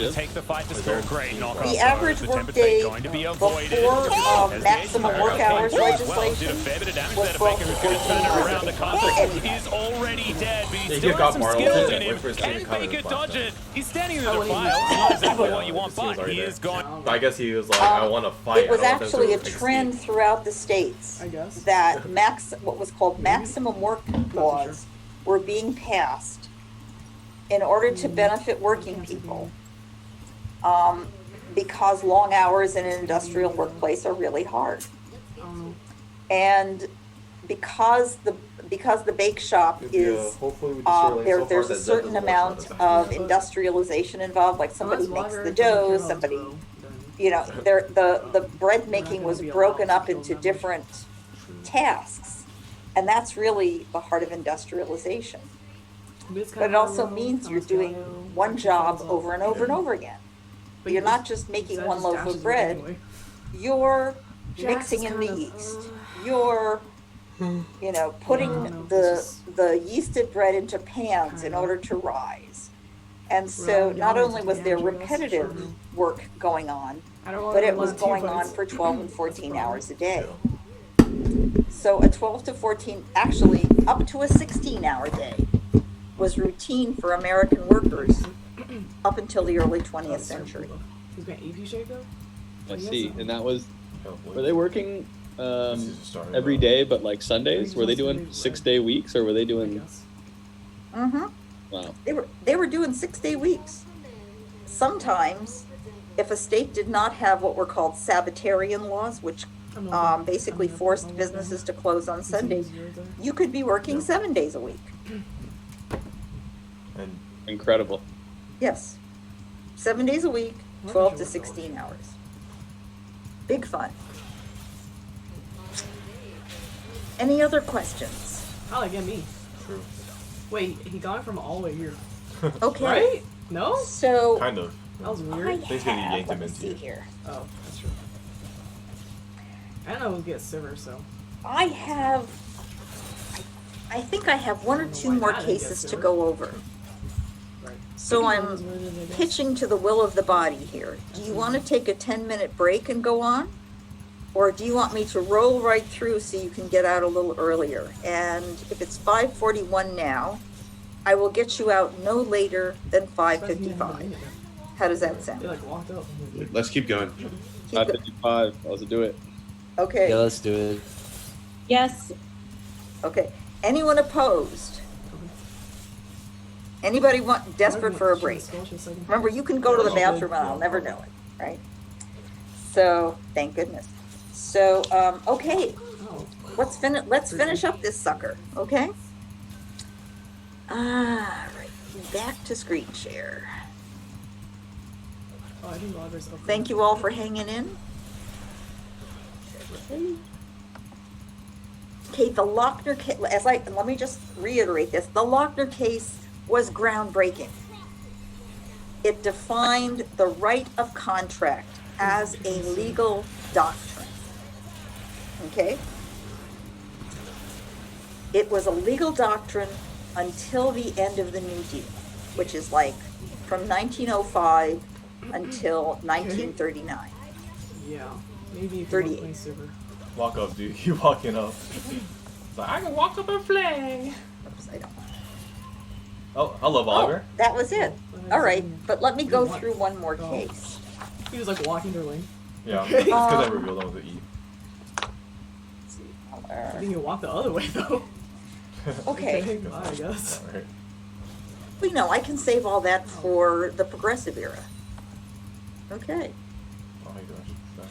to take the fight to score. Great knockoff. The average workday before maximum work hours legislation was 12 to 14 hours. He's already dead, but he's still has some skills in him. Can Baker dodge it? He's standing in the defile. Not exactly what you want, but he is gone. I guess he was like, I want to fight. It was actually a trend throughout the states that what was called maximum work laws were being passed in order to benefit working people, because long hours in an industrial workplace are really hard. And because the bake shop is, there's a certain amount of industrialization involved, like somebody makes the dough, somebody, the bread making was broken up into different tasks. And that's really the heart of industrialization. But it also means you're doing one job over and over and over again. But you're not just making one loaf of bread, you're mixing in the yeast. You're putting the yeasted bread into pans in order to rise. And so not only was there repetitive work going on, but it was going on for 12 and 14 hours a day. So a 12 to 14, actually up to a 16-hour day was routine for American workers up until the early 20th century. I see. And that was, were they working every day but like Sundays? Were they doing 6-day weeks, or were they doing? Wow. They were doing 6-day weeks. Sometimes, if a state did not have what were called Sabbatarian laws, which basically forced businesses to close on Sundays, you could be working 7 days a week. Incredible. Yes. 7 days a week, 12 to 16 hours. Big fun. Any other questions? Oh, again, me. True. Wait, he got it from all the way here. Okay. Right? No? So kind of. That was weird. Let me see here. Oh, that's true. I don't know who'll get Sivir, so. I think I have one or two more cases to go over. So I'm pitching to the will of the body here. Do you want to take a 10-minute break and go on? Or do you want me to roll right through so you can get out a little earlier? And if it's 5:41 now, I will get you out no later than 5:55. How does that sound? Let's keep going. 5:55. Let's do it. Okay. Yeah, let's do it. Yes. Okay. Anyone opposed? Anybody desperate for a break? Remember, you can go to the bathroom and I'll never know it, right? So, thank goodness. So, okay. Let's finish up this sucker, okay? All right. Back to screen share. Thank you all for hanging in. Okay, the Lochner case, let me just reiterate this. The Lochner case was groundbreaking. It defined the right of contract as a legal doctrine. Okay? It was a legal doctrine until the end of the New Deal, which is like from 1905 until 1939. Yeah, maybe if 38. you want to play Sivir. Walk up, dude. You walking up. It's like, I can walk up and fly. Oops, I don't. Oh, I love Oliver. Oh, that was it. All right, but let me go through one more case. He was like walking their lane. Yeah, it's because I revealed him with E. I think you walk the other way though. Okay. I guess. All right. Well, I can save all that for the progressive era. Okay. Oh my gosh. Sorry.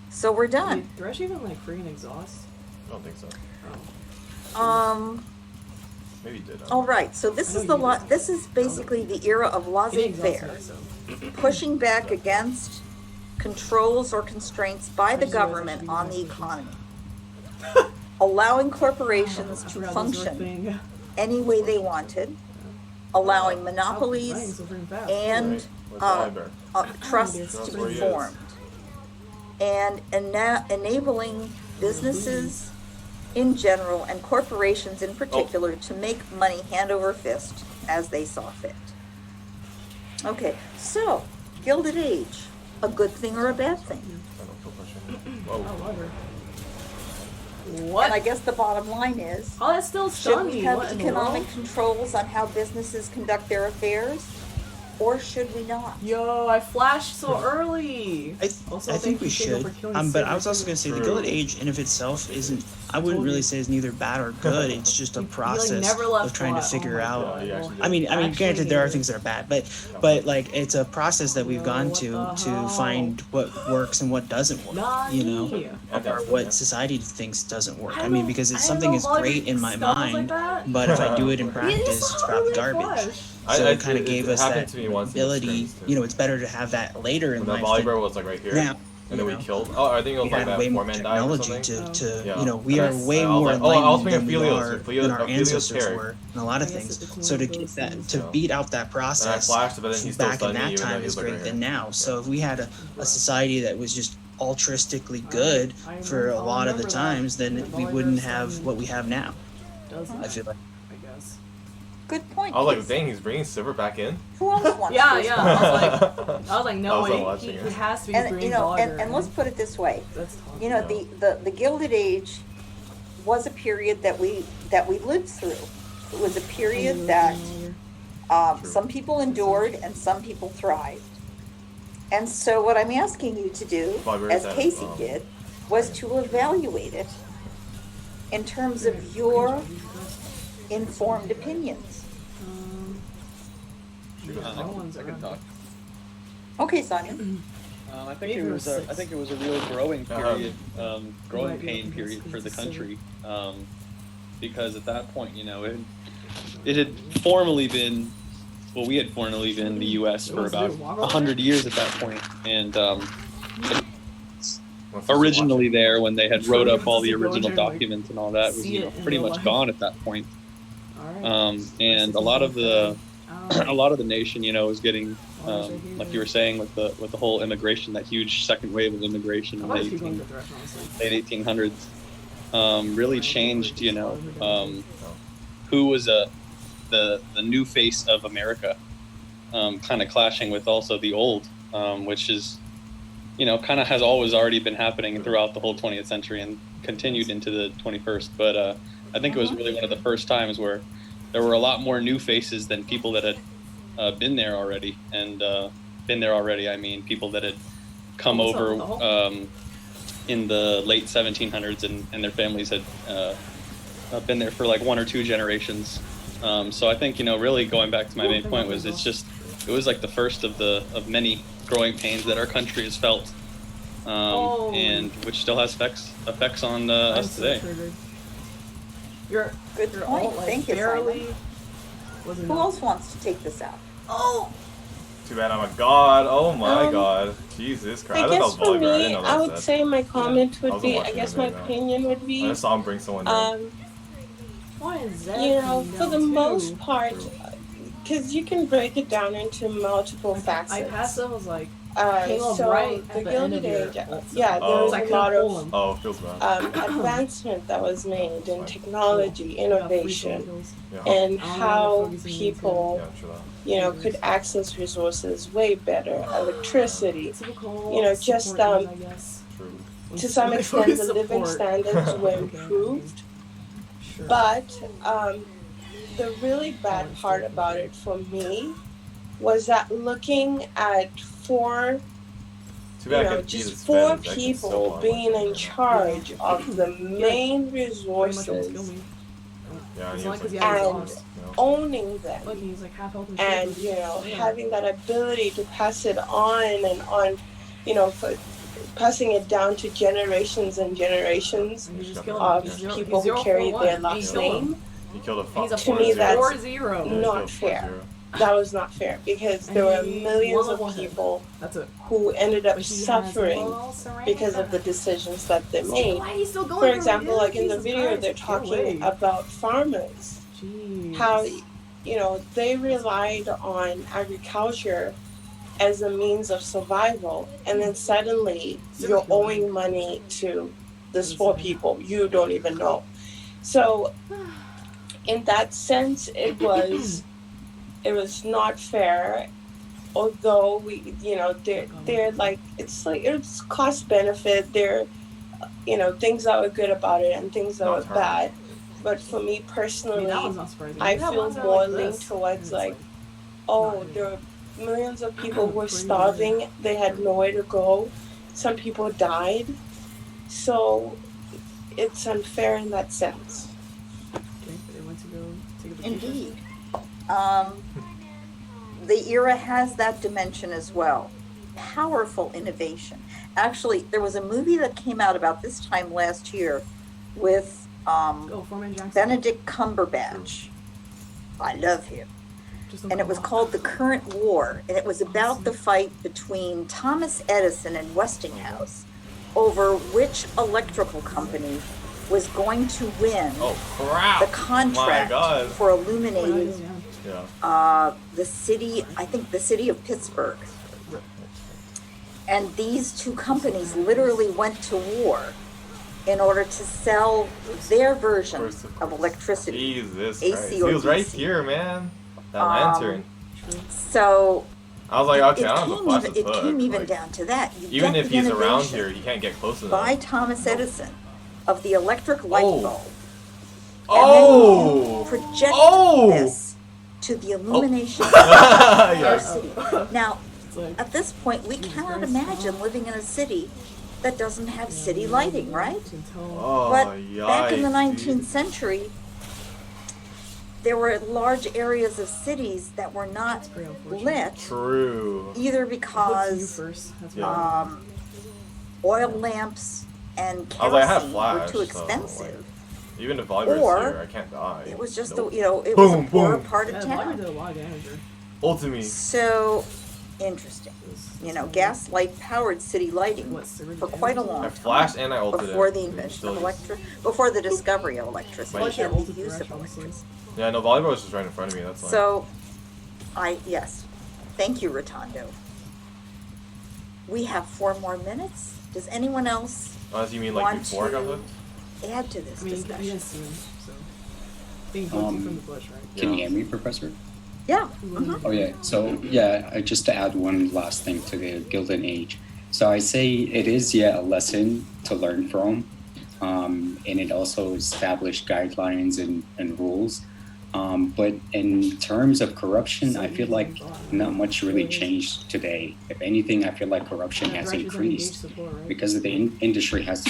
So we're done. Did Thresh even like freaking exhaust? I don't think so. Oh. Maybe he did. All right. So this is this is basically the era of laissez-faire, pushing back against controls or constraints by the government on the economy, allowing corporations to function any way they wanted, allowing monopolies and trusts to be formed, and enabling businesses in general and corporations in particular to make money hand over fist as they saw fit. Okay, so Gilded Age, a good thing or a bad thing? Whoa. I love her. What? And I guess the bottom line is, Oh, that still should stunned we me. have What in the economic world? controls on how businesses conduct their affairs, or should we not? Yo, I flashed so early. I Also, think we thank you, Jacob, should. for killing But I Sivir, was also too. going to say the Gilded Age in of itself isn't. I wouldn't really say it's neither bad or good. It's just a He, like, process never left of trying to flat. figure my out. God. Yeah, he actually did. I mean, Actually granted, there are hated things it. that are bad, but like it's a process that we've Yo, gone what to the hell? find what works and what doesn't work. You know, Nani? or what society thinks doesn't work. I I mean, know- because it's I something know is Volleyball great in my stuff was like mind, that. but if I do it in He practice, just it's probably really garbage. flashed. So it kind of gave us happened that to me once in the ability. scrims, too. You know, it's better to have that later in When the life. volleyball was like right here, Now, and then we you know, killed. Oh, I think it was we like had that way more 4-man dive or technology something. to Yeah. you know, we I are guess- way I was more like, oh, I was enlightened thinking than we Ophelios, are Ophelios- than our Ophelios ancestors Carrick. were in a lot of I guess things. it's one So of to those get that, things. to Yeah. beat out that And I process flashed, but then he still back in stunned me, that even though time he is was like great right than here. now. So if we had a society that was just altruistically good I for a I'll lot of the remember that. times, then That we volleyball wouldn't stuff have what we have now. does I that, feel like. I guess. Good point. I was like, Casey. dang, he's bringing Sivir back in. Who else wants Yeah, this? yeah. I was like, no I was way. watching He it. has to be And green and blogger. let's put it this way. That's tough. You know, the Gilded Age was a period that we lived through. It was a period that some people endured and some people thrived. And so what I'm asking you to do, as Casey did, was to evaluate it in terms of your informed opinions. I can talk. Okay, Sonia. I think it was a real growing period, growing pain period for the country, because at that point, you know, it had formerly been, well, we had formerly been the U.S. for about 100 years at that point, and originally there when they had wrote up all the original documents and all that was, you know, pretty much gone at that point, and a lot of the nation, you know, was getting. Like you were saying with the whole immigration, that huge second wave of immigration in the late 1800s, really changed, you know, who was the new face of America, kind of clashing with also the old, which is, you know, kind of has always already been happening throughout the whole 20th century and continued into the 21st. But I think it was really one of the first times where there were a lot more new faces than people that had been there already, and I mean people that had come over in the late 1700s and their families had been there for like one or two generations. So I think, you know, really going back to my main point was it was like the first of many growing pains that our country has felt, and which still has effects on us today. You're Good point. all, like, Thank you, barely. Who else wants to take this out? Oh. Too bad I'm a god. Oh my god. Jesus Christ. I guess for me, didn't know that I would was say my comment I would wasn't be, I watching guess the my video. opinion would I be, just saw him bring someone in. you know, for the most part, because you can break it down into multiple facets. I passed it, was like, So right the at the Gilded end of Age, your- yeah, there Oh. was I a couldn't lot pull of him. Oh, feels bad. advancement that was made in technology, innovation, Yeah. and I don't know how what focusing people, Yeah, true that. you know, could access resources way better, electricity, Typical you know, just, support, I guess. True. to some extent the living Support. standards were Okay. improved, Sure. but the really bad part about it for me was that looking at four, Too you bad I know, couldn't beat just his four fans. I can still people follow being him. in charge of the main Pretty much almost killed resources, me. Yeah, It's he only was 'cause he like, had his and arms. owning Look, them, he's like half health and you know, Yeah. having that ability to pass it on and on, you know, passing it down to generations and generations And you just killed of him. He's zero- people he's who carry 0-4-1, their and last you killed him. name. He killed a He's a To me, that's 4-0. not fair. That was not fair because there were millions of people That's it. who ended up But he has suffering all surrounded because of the by- decisions that they So made. why are you still going For for example, it? like in the Jesus video, Christ, they're get talking away. about farmers, Jeez. how, you know, they relied on agriculture as a means of survival, and then suddenly you're owing money to these poor people you don't even know. So in that sense, it was not fair, although we, they're like, it's cost benefit. There, things that were good about it and things that were bad. But for me personally, that one's not surprising. I You have feel ones that are more like linked this, towards and like, it's oh, there are millions of people who were starving. They had nowhere to go. Some people died. So it's unfair in that sense. Okay, they went to go take a vacation. Indeed. The era has that dimension as well. Powerful innovation. Actually, there was a movie that came out about this time last year with Benedict Cumberbatch. I love him. And it was called The Current War, and it was about the fight between Thomas Edison and Westinghouse over which electrical company was going to win the contract for illuminating the city, I think the city of Pittsburgh. And these two companies literally went to war in order to sell their version of electricity. Jesus AC Christ. or He was right DC. here, man. That lantern. So I was like, okay, I don't have a flash it came even down to that. You even get if the he's around innovation here, he can't get close enough. by Thomas Edison of the electric light bulb. Oh! And then project this to the illumination of our city. Now, at this point, we cannot imagine living in a city that doesn't have city lighting, right? But back in the 19th century, there were large areas of cities that were not lit. True. Either because oil lamps and kerosene were too expensive. Even if Volleyball's here, I can't die. It was just it was a poor part of town. Ultimately. So interesting. Gaslight powered city lighting for quite a long time. I flashed and I ulted before the invention of before the discovery of electricity and the use of electricity. Yeah, no, Volleyball was just right in front of me, that's why. So, yes. Thank you, Rotondo. We have 4 more minutes. Does anyone else you mean want before I got hooked? add to this discussion? Can you hear me, Professor? Yeah. Oh yeah. So just to add one last thing to the Gilded Age. So I say it is a lesson to learn from, and it also established guidelines and rules. But in terms of corruption, I feel like not much really changed today. If anything, I feel like corruption has increased because of the industry has,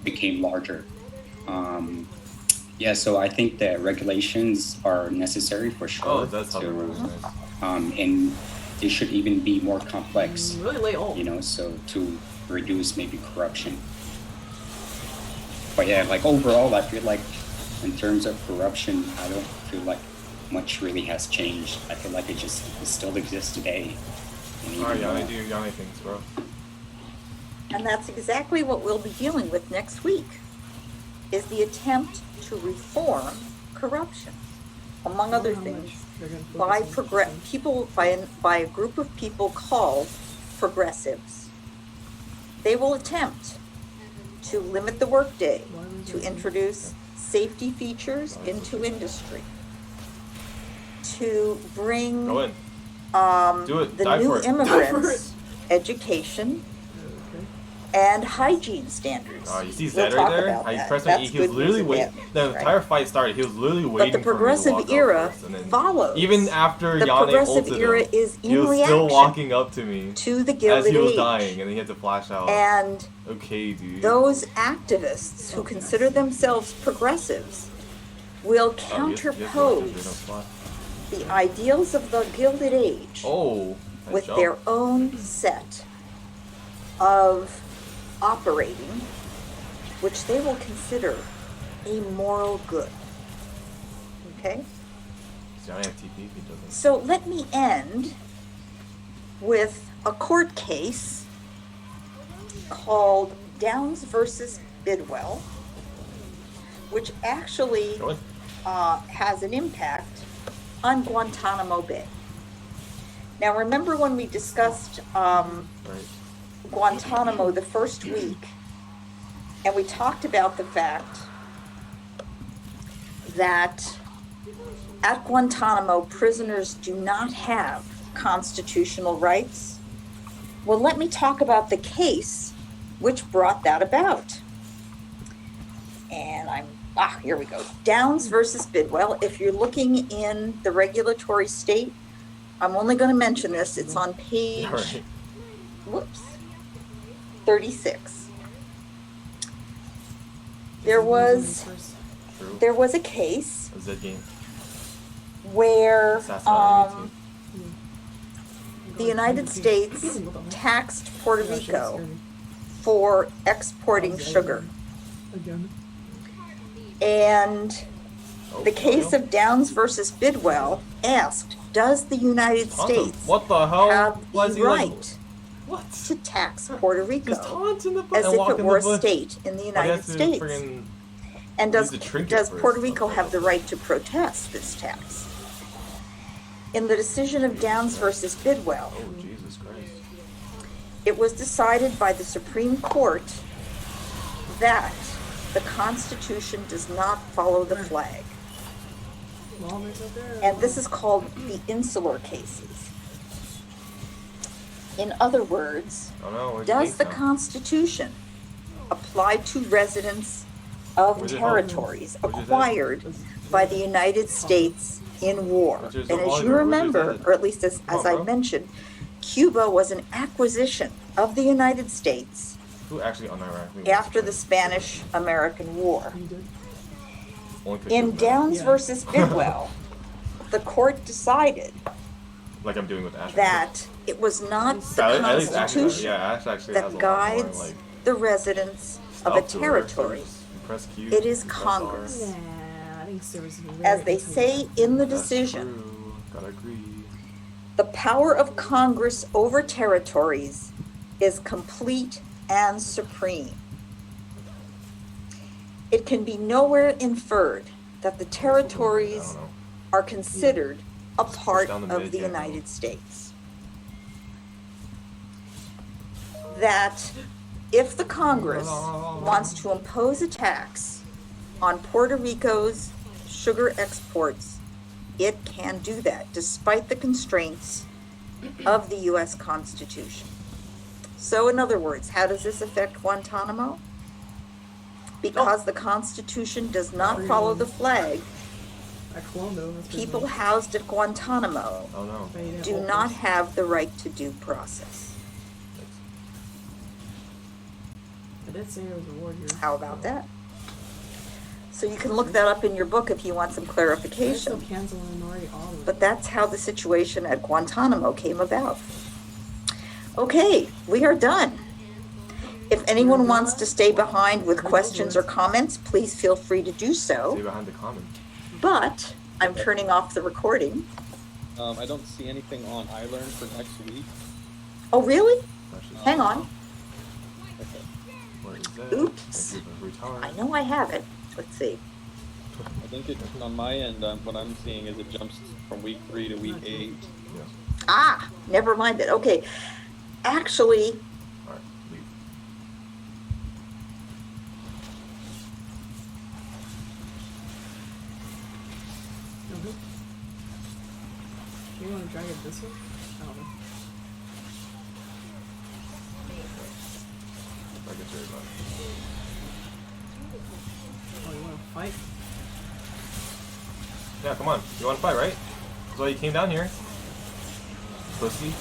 became larger. So I think that regulations are necessary for sure. And they should even be more complex. So to reduce maybe corruption. But overall, I feel like in terms of corruption, I don't feel like much really has changed. I feel like it still exists today. Alright, do Yanni things, bro. And that's exactly what we'll be dealing with next week, is the attempt to reform corruption, among other things, by a group of people called progressives. They will attempt to limit the workday, to introduce safety features into industry, to bring the new immigrants education and hygiene standards. You see Zed right there? I pressed my E. He was literally waiting. The entire fight started. He was literally waiting. But the progressive era follows. Even after the Yane progressive ulted era him, is in he was reaction still walking up to me to the Gilded as he was Age. dying, and then he had to flash out. And okay, dude. Those activists who consider themselves progressives will counterpose the ideals of the Gilded Age with their own set of operating, which they will consider a moral good. Okay? So let me end with a court case called Downs versus Bidwell, which actually has an impact on Guantanamo Bay. Now, remember when we discussed Guantanamo the first week, and we talked about the fact that at Guantanamo, prisoners do not have constitutional rights? Well, let me talk about the case which brought that about. And here we go. Downs versus Bidwell. If you're looking in the regulatory state, I'm only going to mention this. It's on page, 36. There was a case where the United States taxed Puerto Rico for exporting sugar. And the case of Downs versus Bidwell asked, does the United States have the right to tax Puerto Rico as if it were a state in the United States? And does Puerto Rico have the right to protest this tax? In the decision of Downs versus Bidwell, it was decided by the Supreme Court that the Constitution does not follow the flag. And this is called the insular cases. In other words, does the Constitution apply to residents of territories acquired by the United States in war? And as you remember, or at least as I mentioned, Cuba was an acquisition of the United States after the Spanish-American War. In Downs versus Bidwell, the court decided that it was not the Constitution that guides the residents of a territory. It is Congress. As they say in the decision, the power of Congress over territories is complete and supreme. It can be nowhere inferred that the territories are considered a part of the United States. That if the Congress wants to impose a tax on Puerto Rico's sugar exports, it can do that despite the constraints of the U.S. Constitution. So in other words, how does this affect Guantanamo? Because the Constitution does not follow the flag, people housed at Guantanamo do not have the right to due process. How about that? So you can look that up in your book if you want some clarification. But that's how the situation at Guantanamo came about. Okay, we are done. If anyone wants to stay behind with questions or comments, please feel free to do so. Stay behind the comment. But I'm turning off the recording. I don't see anything on iLearn for next week. Oh, really? Hang on. Where is that? Oops. I know I have it. Let's see. I think it's on my end. What I'm seeing is it jumps from week 3 to week 8. Ah, never mind that. Okay. Actually, All right, leave. You want to drag it this way? I don't know. I get very much. Oh, you want to fight? Yeah, come on. You want to fight, right? That's why you came down here. Pussy.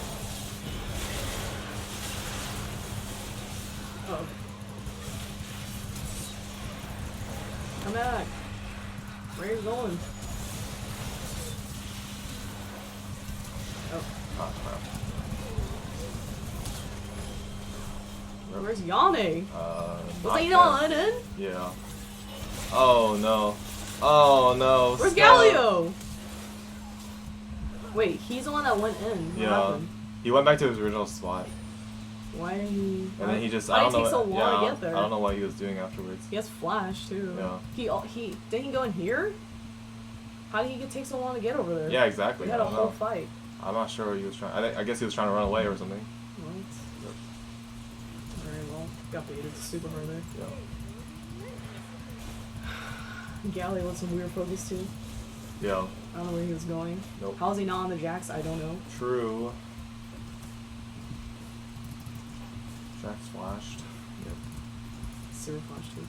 Oh. Come back. Where are you going? Oh. Oh, crap. Where's Yane? Was I not not yet. in? Yeah. Oh, no. Oh, no. Where's Stop. Galio? Wait, he's the one that went in. What happened? He went back to his original spot. Why did he? And then he just, why I don't did it know. take so long to get there? I don't know what he was doing afterwards. He has flash too. Yeah. He didn't he go in here? How did he take so long to get over there? Yeah, exactly. We I had a don't whole know. fight. I'm not sure what he was trying. I guess he was trying to run away or something. What? Very well. Got baited super hard there. Yeah. Galley with some weird focus too. Yeah. I don't know where he was going. Nope. How's he not on the Jax? I don't know. True. Jack's flashed. Yep. Sivir flashed too.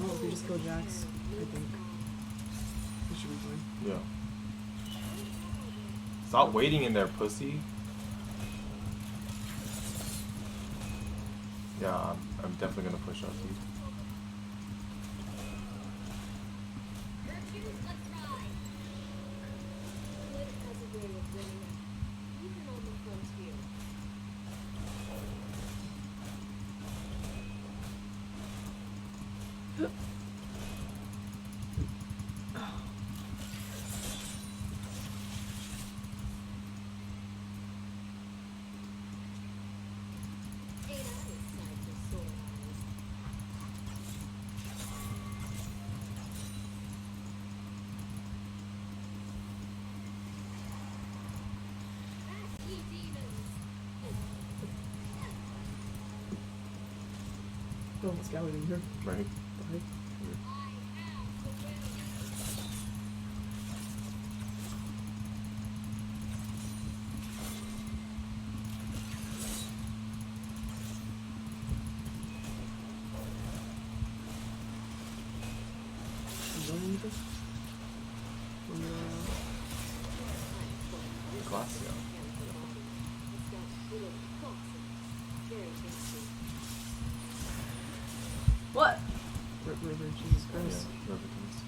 Oh, if we just kill Jax, I think we should be fine. Yeah. Stop waiting in there, pussy. Yeah, I'm definitely gonna push up, dude. Oh, this guy was in here. Right. Bye. Glass, yeah. What? River, Jesus Christ. Yeah, Riverton's.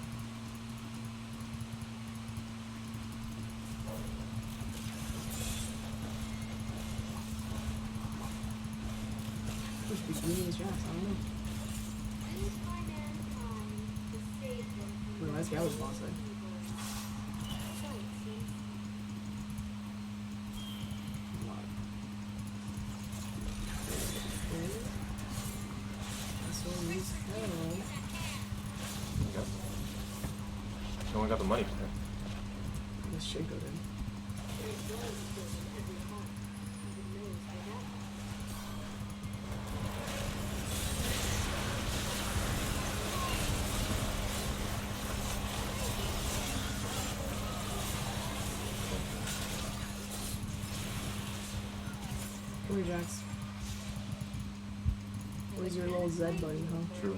Supposed to be community Jax, I don't know. Wait, this guy was boss side. Yep. No one got the money for that. This should go in. Come here, Jax. Where's your little Zed buddy, huh? True.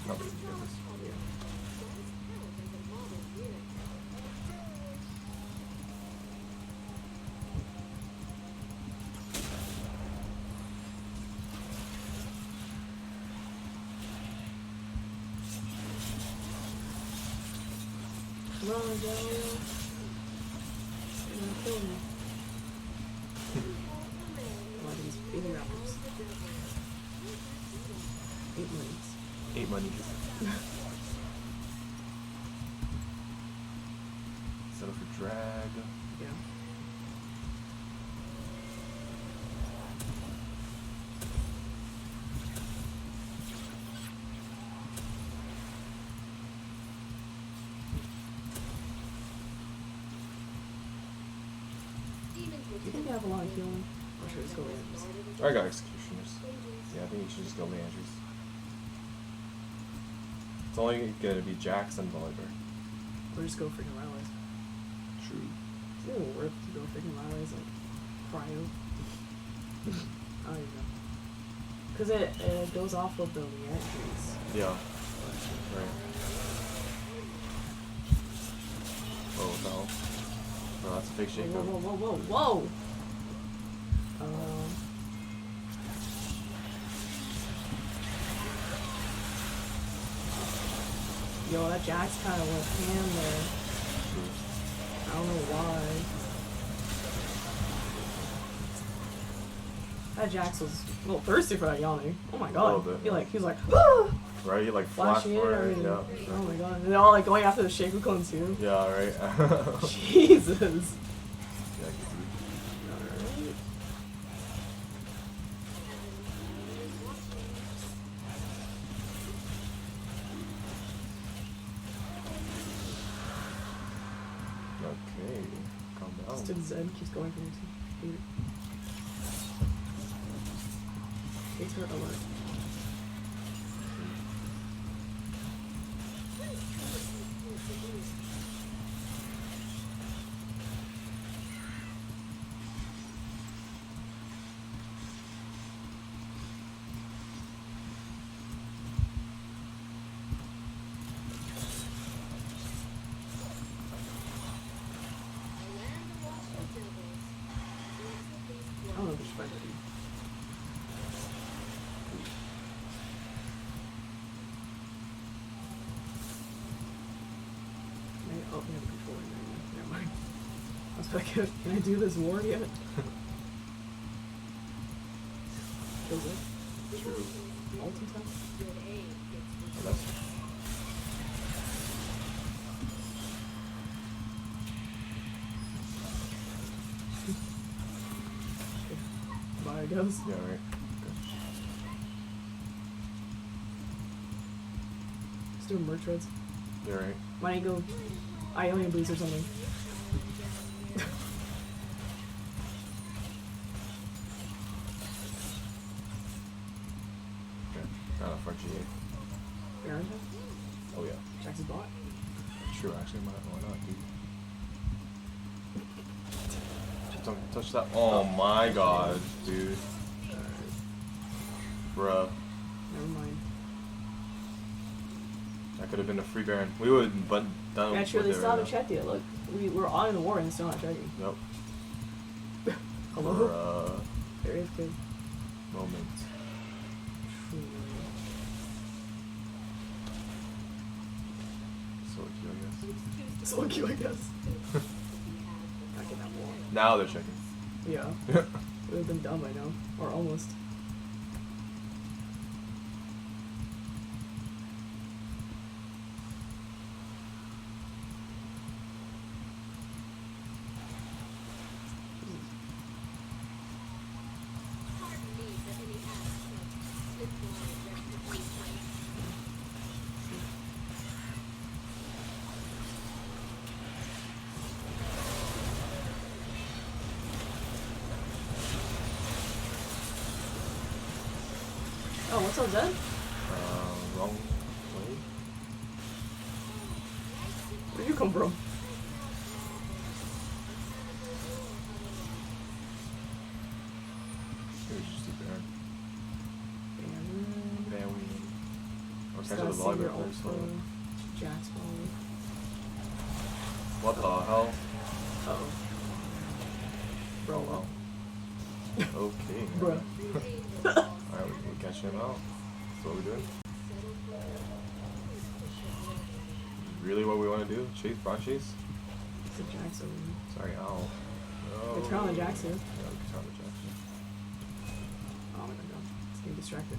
Nobody can get this. Come on, Galileo. You're gonna kill me. Come on, these baby rappers. 8 minutes. 8 monies. Set up for drag. Yeah. Do you think I have a lot of healing? Or should I just go Rams? I got executioners. Yeah, I think you should just go Landry's. It's only gonna be Jax and Volibear. Or just go freaking Rallies. True. It's a little worth to go freaking Rallies. Like, Cryo. I don't even know. Because it goes off of the reactions. Yeah. Right. Oh, what the hell? No, that's a fake shake. Whoa, whoa, whoa, whoa, whoa! Yo, that Jax kind of went ham there. I don't know why. That Jax was a little thirsty for that Yanni. Oh my god. He was like, ah! Right, he like flashing it. for it. Yeah. Oh my god. And they're all like going after the Shaku-kun too. Yeah, right. Jesus. Yeah, okay, calm down. Still Zed keeps going for me too. It's her alert. I don't know if it's better. Oh, we have a controller in there. Never mind. I was like, can I do this war yet? Kills it. True. Multi-time? Oh, that's... Bye, I guess. Yeah, right. Let's do merch reds. Yeah, right. Why don't you go Ionian boost or something? Okay. Not a Frenchie. Baron? Oh yeah. Jax's bot? True, actually, why not, dude? Just don't touch that. Oh my god, dude. Bruh. Never mind. That could have been a free Baron. We would have done Yeah, with sure, they it still right haven't now. checked yet. Look, we're on in the war and still not checking. Nope. Hello? Bruh. There is good. Moment. So cute, I guess. So cute, I guess. Back in that war. Now they're checking. Yeah. It would have been done by now. Or almost. Oh, what's up, Zed? Wrong way. Where'd you come from? Maybe just do Baron. Baron. Baron. Or Just catch gotta the save your volleyball first. ult for Jax probably. What the hell? Uh-oh. Bro, Wow. Okay. Bruh. Alright, we catch him out. That's what we're doing. Really what we want to do? Chase, front chase? it's a Jax over here. Sorry, ow. No. We turn on the Jax here. Yeah, we can turn on the Jax here. Oh my god. It's getting distracted.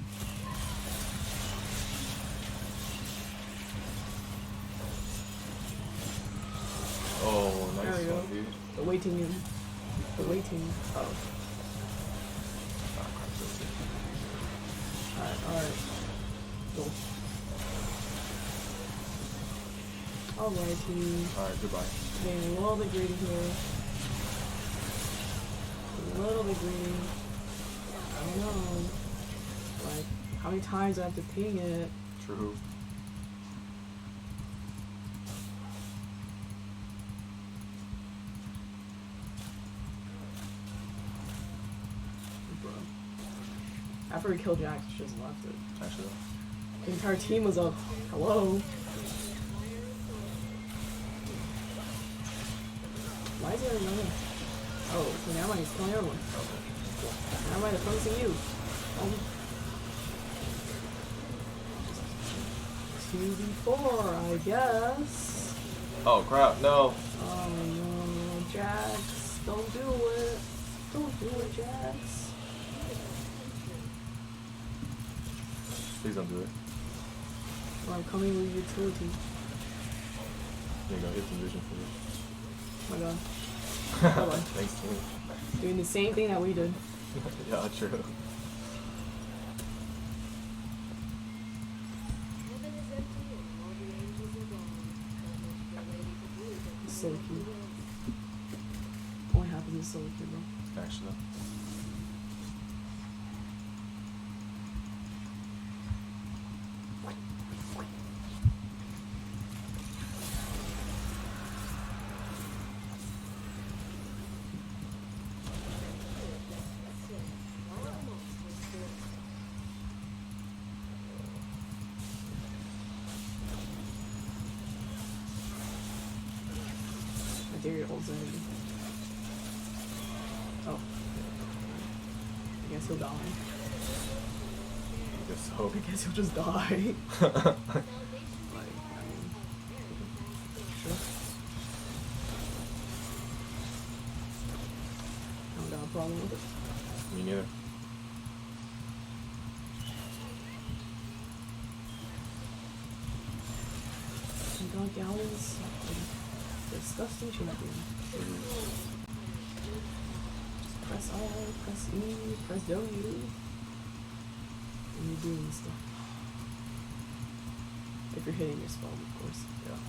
Oh, There nice we go. one, dude. The waiting in. The waiting. Oh. Alright. Cool. Alrighty. Alright, goodbye. Getting a little bit greedy here. A little bit greedy. I don't know. Like, how many times do I have to ping it? True. after we killed Jax, she just left it. Actually. The entire team was up. Hello? Why is there another? Oh, so now he's killing everyone. Now I'm opposing you. 2v4, I guess. Oh crap, no. Oh no, Jax, don't do it. Don't do it, Jax. Please don't do it. Well, I'm coming with utility. There you go, hit some vision for you. Oh my god. Hold on. Thanks to me. Doing the same thing that we did. Yeah, true. So cute. Only happens is so cute, bro. Actually. I dare your old Zenity. Oh. I guess he'll die. I guess so. I guess he'll just die. Like, I mean, sure. I don't got a problem with it. Me neither. And God Gallon's disgusting champion. Just press R, press E, press W. And you're doing stuff. If you're hitting your spell, of course. Yeah.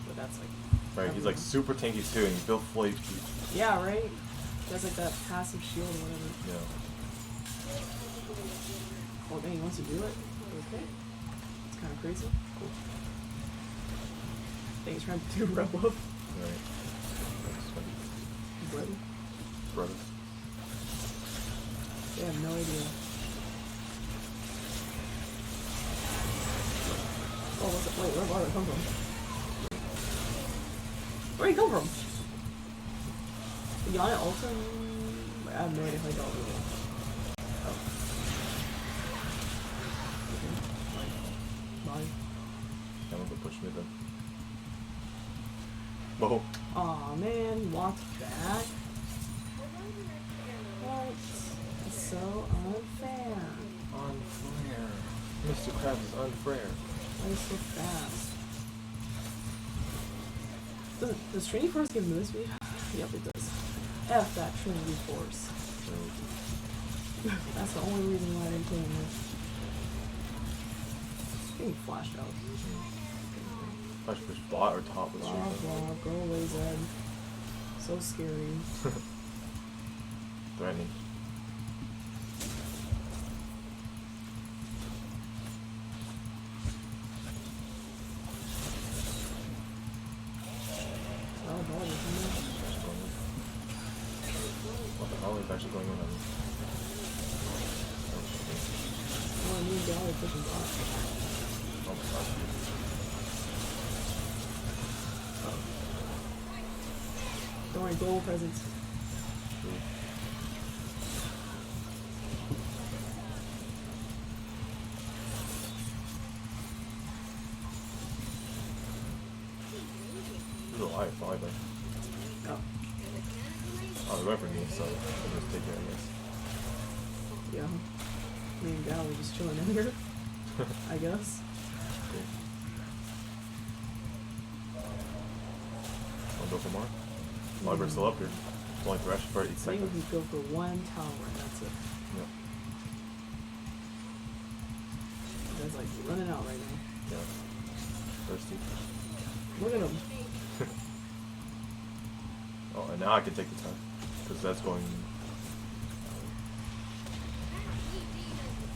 But that's like... Right, he's like super tanky too, and he's built full HP. Yeah, right? He has like that passive shield or whatever. Yeah. Oh dang, once you do it, okay. It's kind of crazy. Cool. Dang, he's trying to do rep up. Right. Brother. Brothers. They have no idea. Oh, what's it? Wait, where did it come from? Where'd he come from? Yana Ultim? I have no idea how he got over there. Oh. Okay. Bye. I'm gonna go push mid then. Whoa. Aw man, he walked back. What? It's so unfair. Unfair. Mr. Krabs is unfair. Why is it so fast? Does Trinity Force give move speed? Yep, it does. F that Trinity Force. That's the only reason why I didn't play him. Getting flashed out. I should push bot or top with Blah, you. blah, go away, Zed. So scary. Threatening. Oh, ball is in there. What the hell is actually going on? Oh, me and Gal are pushing bot. Oh my gosh. Don't worry, goal presents. This is a live fly, but. Oh. Oh, they went for me, so I'll just take it, I guess. Yeah. Me and Gal are just chilling in here. I guess. Cool. Wanna go for more? Library's still up here. It's only Thresh for 8 I think seconds. we can go for one tower and that's it. Yeah. That's like running out right now. Yeah. Thirsty. Look at him. Oh, and now I can take the time. Because that's going.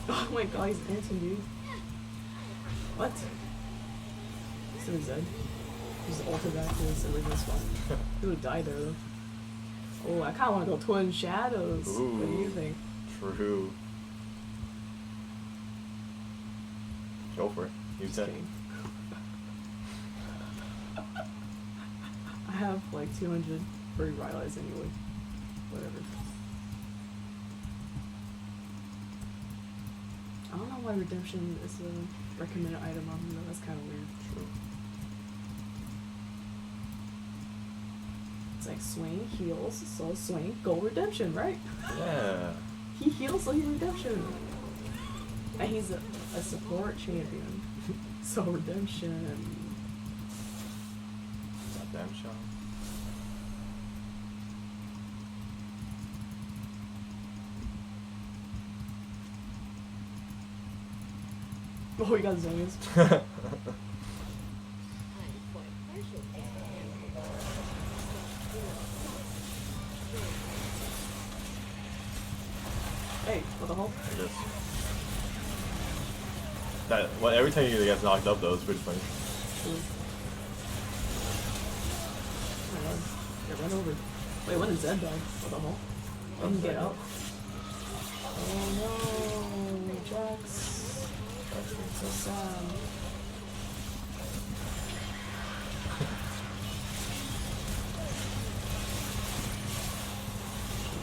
Oh my god, he's dancing, dude. What? So Zed. He's ulted back to his original spot. He would have died there though. Oh, I kinda wanna go Twin Shadows. Ooh. What do you think? True. Go for it. Use it. I have like 200 for revitalize anyway. Whatever. I don't know why redemption is a recommended item on me though. That's kind of weird. True. It's like Swain heals, so Swain go redemption, right? Yeah. He heals, so he redemption. And he's a support champion, so redemption. Redemption. Oh, we got zombies. Hey, what the hell? Every time you get knocked up though, it's pretty funny. Oh my god. Yeah, run over. Wait, when did Zed die? What the hell? I didn't get up. Oh no, Jax. So sad.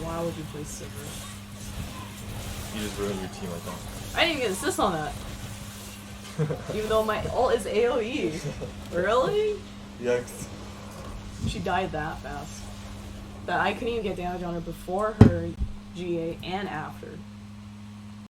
Why would you play Sivir? You just ruined your team like that. I didn't even get assist on that. Even though my ult is AoE. Really? Yikes. She died that fast. That I couldn't even get damage on her before her GA and after.